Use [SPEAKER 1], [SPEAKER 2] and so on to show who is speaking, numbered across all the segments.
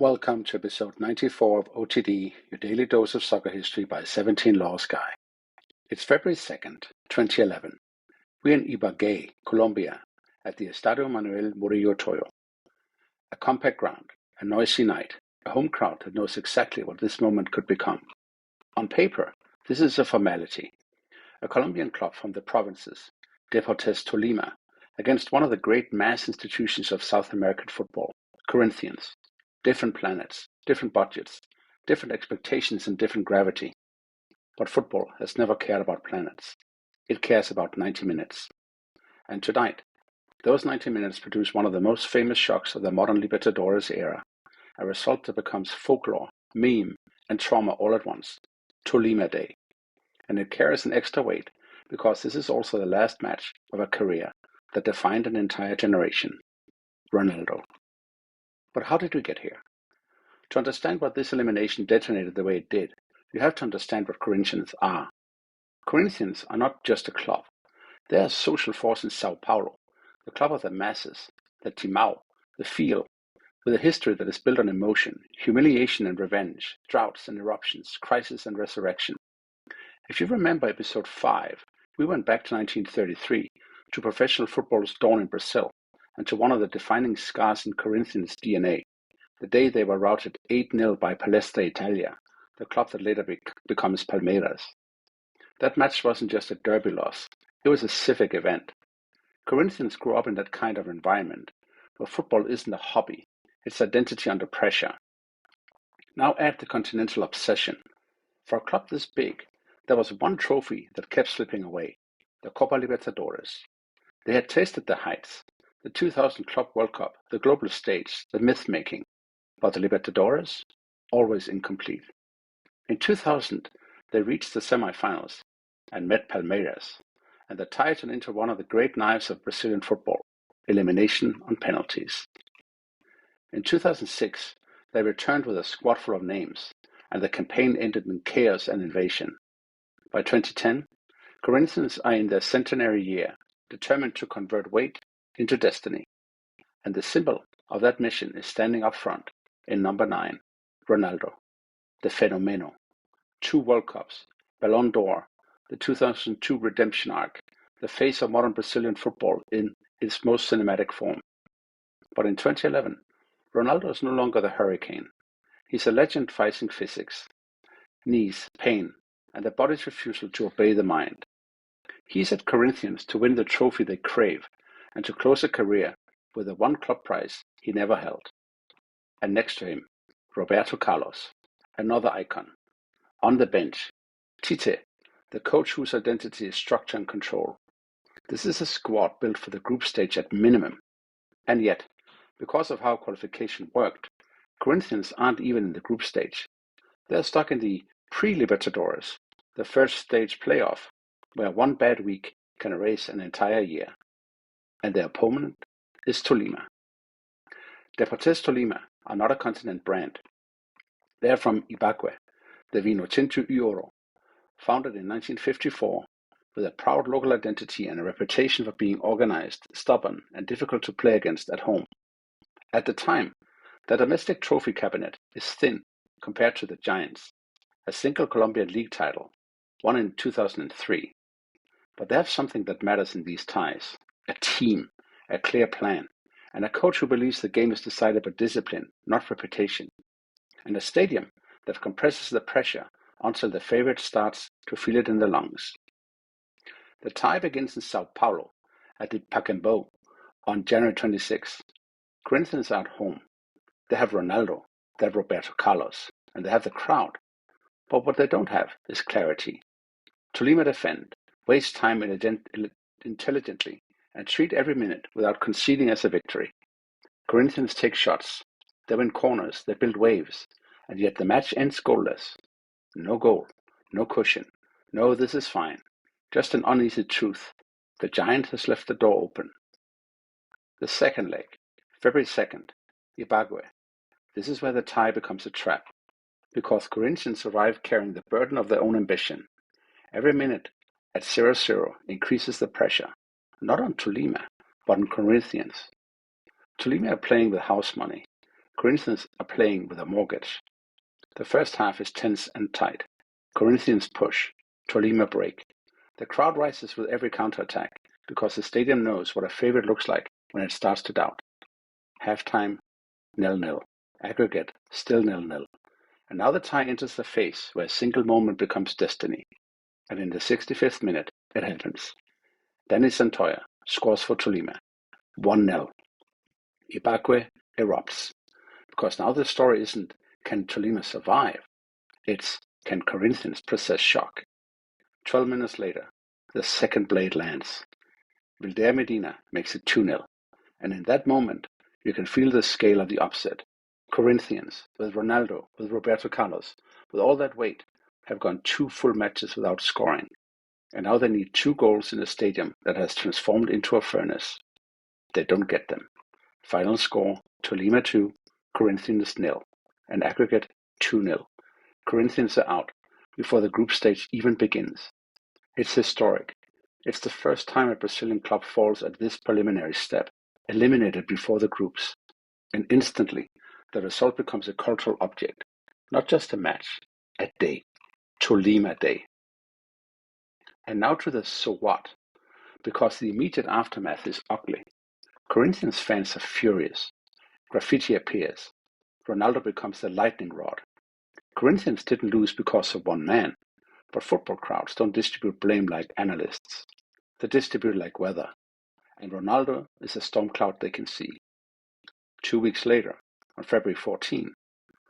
[SPEAKER 1] Welcome to episode 94 of OTD, your daily dose of soccer history by 17 Laws Guy. It's February 2nd, 2011. We're in Ibagué, Colombia, at the Estadio Manuel Murillo Toyo. A compact ground, a noisy night, a home crowd that knows exactly what this moment could become. On paper, this is a formality. A Colombian club from the provinces, Deportes Tolima, against one of the great mass institutions of South American football, Corinthians. Different planets, different budgets, different expectations and different gravity. But football has never cared about planets. It cares about 90 minutes. And tonight, those 90 minutes produce one of the most famous shocks of the modern Libertadores era, a result that becomes folklore, meme, and trauma all at once, Tolima Day. And it carries an extra weight because this is also the last match of a career that defined an entire generation, Ronaldo. But how did we get here? To understand what this elimination detonated the way it did, you have to understand what Corinthians are. Corinthians are not just a club. They are a social force in Sao Paulo, the club of the masses, the timão, the feel, with a history that is built on emotion, humiliation and revenge, droughts and eruptions, crisis and resurrection. If you remember episode 5, we went back to 1933, to professional football's dawn in Brazil, and to one of the defining scars in Corinthians' DNA, the day they were routed 8-0 by Palestra Italia, the club that later becomes Palmeiras. That match wasn't just a derby loss, it was a civic event. Corinthians grew up in that kind of environment, where football isn't a hobby, it's identity under pressure. Now add the continental obsession. For a club this big, there was one trophy that kept slipping away, the Copa Libertadores. They had tasted the heights, the 2000 Club World Cup, the global stage, the myth-making, but the Libertadores, always incomplete. In 2000, they reached the semi-finals and met Palmeiras, and the tie turned into one of the great knives of Brazilian football, elimination on penalties. In 2006, they returned with a squad full of names, and the campaign ended in chaos and invasion. By 2010, Corinthians are in their centenary year, determined to convert weight into destiny. And the symbol of that mission is standing up front in number 9, Ronaldo, the Fenomeno. 2 World Cups, Ballon d'Or, the 2002 redemption arc, the face of modern Brazilian football in its most cinematic form. But in 2011, Ronaldo is no longer the hurricane. He's a legend facing physics, knees, pain, and the body's refusal to obey the mind. He's at Corinthians to win the trophy they crave and to close a career with the one club prize he never held. And next to him, Roberto Carlos, another icon. On the bench, Tite, the coach whose identity is structure and control. This is a squad built for the group stage at minimum. And yet, because of how qualification worked, Corinthians aren't even in the group stage. They're stuck in the pre-Libertadores, the first stage playoff, where one bad week can erase an entire year. And their opponent is Tolima. Deportes Tolima are not a continent brand. They are from Ibagué, the Vino Tinto y Oro, founded in 1954 with a proud local identity and a reputation for being organized, stubborn, and difficult to play against at home. At the time, the domestic trophy cabinet is thin compared to the giants, a single Colombian league title, won in 2003. But they have something that matters in these ties, a team, a clear plan, and a coach who believes the game is decided by discipline, not reputation, and a stadium that compresses the pressure until the favorite starts to feel it in the lungs. The tie begins in Sao Paulo at the Pacaembu on January 26. Corinthians are at home. They have Ronaldo, they have Roberto Carlos, and they have the crowd. But what they don't have is clarity. Tolima defend, waste time intelligently, and treat every minute without conceding as a victory. Corinthians take shots, they win corners, they build waves, and yet the match ends goalless. No goal, no cushion, no this is fine, just an uneasy truth. The giant has left the door open. The second leg, February 2nd, Ibagué. This is where the tie becomes a trap, because Corinthians arrive carrying the burden of their own ambition. Every minute at 0-0 increases the pressure, not on Tolima, but on Corinthians. Tolima are playing with house money. Corinthians are playing with a mortgage. The first half is tense and tight. Corinthians push. Tolima break. The crowd rises with every counterattack because the stadium knows what a favorite looks like when it starts to doubt. Halftime, 0-0. Aggregate, still 0-0. And now the tie enters the phase where a single moment becomes destiny. And in the 65th minute, it happens. Danny Santoya scores for Tolima. 1-0. Ibagué erupts. Because now the story isn't, can Tolima survive? It's, can Corinthians process shock? 12 minutes later, the second blade lands. Wílder Medina makes it 2-0. And in that moment, you can feel the scale of the upset. Corinthians, with Ronaldo, with Roberto Carlos, with all that weight, have gone 2 full matches without scoring. And now they need 2 goals in a stadium that has transformed into a furnace. They don't get them. Final score, Tolima 2, Corinthians 0. And aggregate 2-0. Corinthians are out before the group stage even begins. It's historic. It's the first time a Brazilian club falls at this preliminary step, eliminated before the groups. And instantly, the result becomes a cultural object, not just a match, a day. Tolima Day. And now to the so what, because the immediate aftermath is ugly. Corinthians fans are furious. Graffiti appears. Ronaldo becomes the lightning rod. Corinthians didn't lose because of one man, but football crowds don't distribute blame like analysts. They distribute like weather. And Ronaldo is a storm cloud they can see. 2 weeks later, on February 14,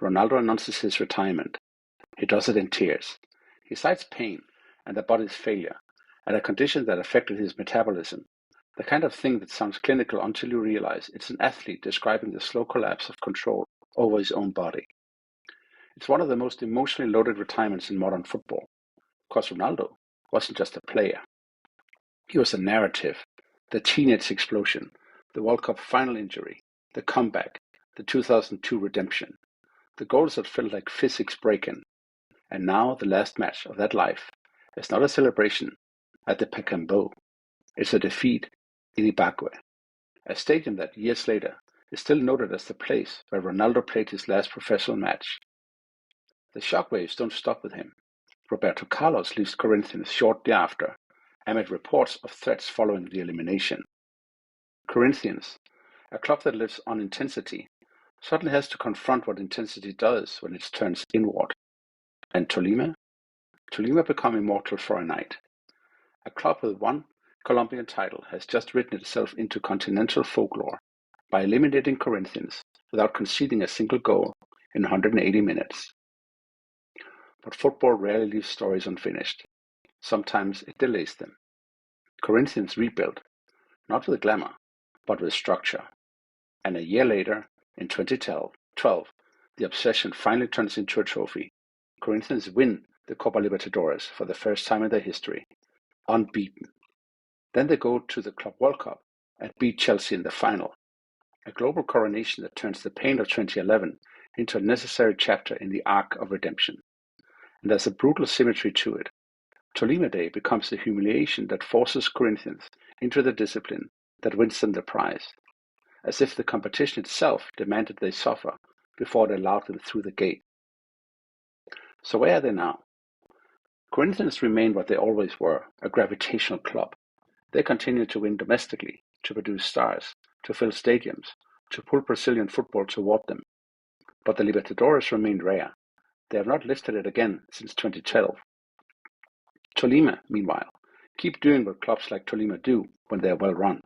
[SPEAKER 1] Ronaldo announces his retirement. He does it in tears. He cites pain and the body's failure, and a condition that affected his metabolism, the kind of thing that sounds clinical until you realize it's an athlete describing the slow collapse of control over his own body. It's one of the most emotionally loaded retirements in modern football, because Ronaldo wasn't just a player. He was a narrative, the teenage explosion, the World Cup final injury, the comeback, the 2002 redemption, the goals that felt like physics break-in. And now the last match of that life is not a celebration at the Pacaembu. It's a defeat in Ibagué, a stadium that years later is still noted as the place where Ronaldo played his last professional match. The shockwaves don't stop with him. Roberto Carlos leaves Corinthians shortly after, amid reports of threats following the elimination. Corinthians, a club that lives on intensity, suddenly has to confront what intensity does when it turns inward. And Tolima? Tolima become immortal for a night. A club with one Colombian title has just written itself into continental folklore by eliminating Corinthians without conceding a single goal in 180 minutes. But football rarely leaves stories unfinished. Sometimes it delays them. Corinthians rebuilt, not with glamour, but with structure. And a year later, in 2012, the obsession finally turns into a trophy. Corinthians win the Copa Libertadores for the first time in their history, unbeaten. Then they go to the Club World Cup and beat Chelsea in the final. A global coronation that turns the pain of 2011 into a necessary chapter in the arc of redemption. And there's a brutal symmetry to it. Tolima Day becomes the humiliation that forces Corinthians into the discipline that wins them the prize, as if the competition itself demanded they suffer before it allowed them through the gate. So where are they now? Corinthians remain what they always were, a gravitational club. They continue to win domestically, to produce stars, to fill stadiums, to pull Brazilian football toward them. But the Libertadores remain rare. They have not lifted it again since 2012. Tolima, meanwhile, keep doing what clubs like Tolima do when they are well run.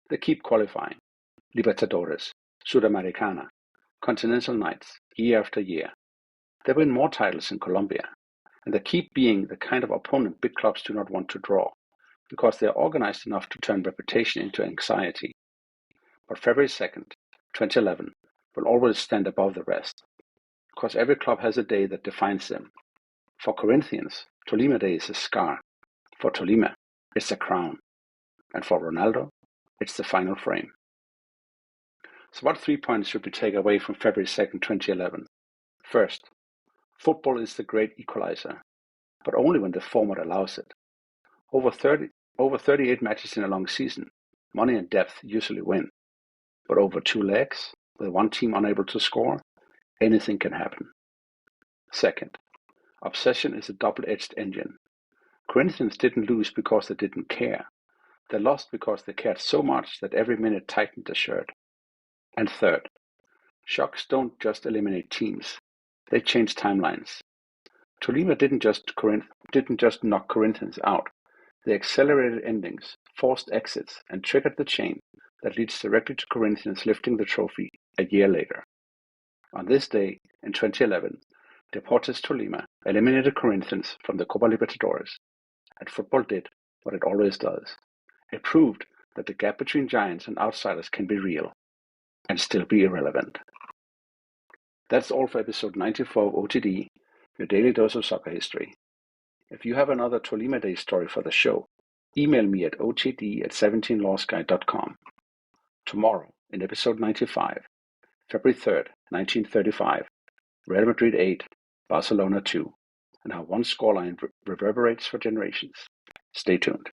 [SPEAKER 1] They keep qualifying. Libertadores, Sudamericana, Continental Nights, year after year. They win more titles in Colombia, and they keep being the kind of opponent big clubs do not want to draw, because they are organized enough to turn reputation into anxiety. But February 2nd, 2011, will always stand above the rest, because every club has a day that defines them. For Corinthians, Tolima Day is a scar. For Tolima, it's a crown. And for Ronaldo, it's the final frame. So what 3 points should we take away from February 2nd, 2011? First, football is the great equalizer, but only when the format allows it. Over 38 matches in a long season, money and depth usually win. But over 2 legs, With one team unable to score, anything can happen. Second, obsession is a double-edged engine. Corinthians didn't lose because they didn't care. They lost because they cared so much that every minute tightened the shirt. And third, shocks don't just eliminate teams, they change timelines. Tolima didn't just knock Corinthians out, they accelerated endings, forced exits, and triggered the chain that leads directly to Corinthians lifting the trophy a year later. On this day, in 2011, Deportes Tolima eliminated Corinthians from the Copa Libertadores, and football did what it always does. It proved that the gap between giants and outsiders can be real, and still be irrelevant. That's all for episode 94 of OTD, your daily dose of soccer history. If you have another Tolima Day story for the show, email me at otd@17lawsguy.com. Tomorrow, in episode 95, February 3rd, 1935, Real Madrid 8, Barcelona 2, and how one scoreline reverberates for generations. Stay tuned.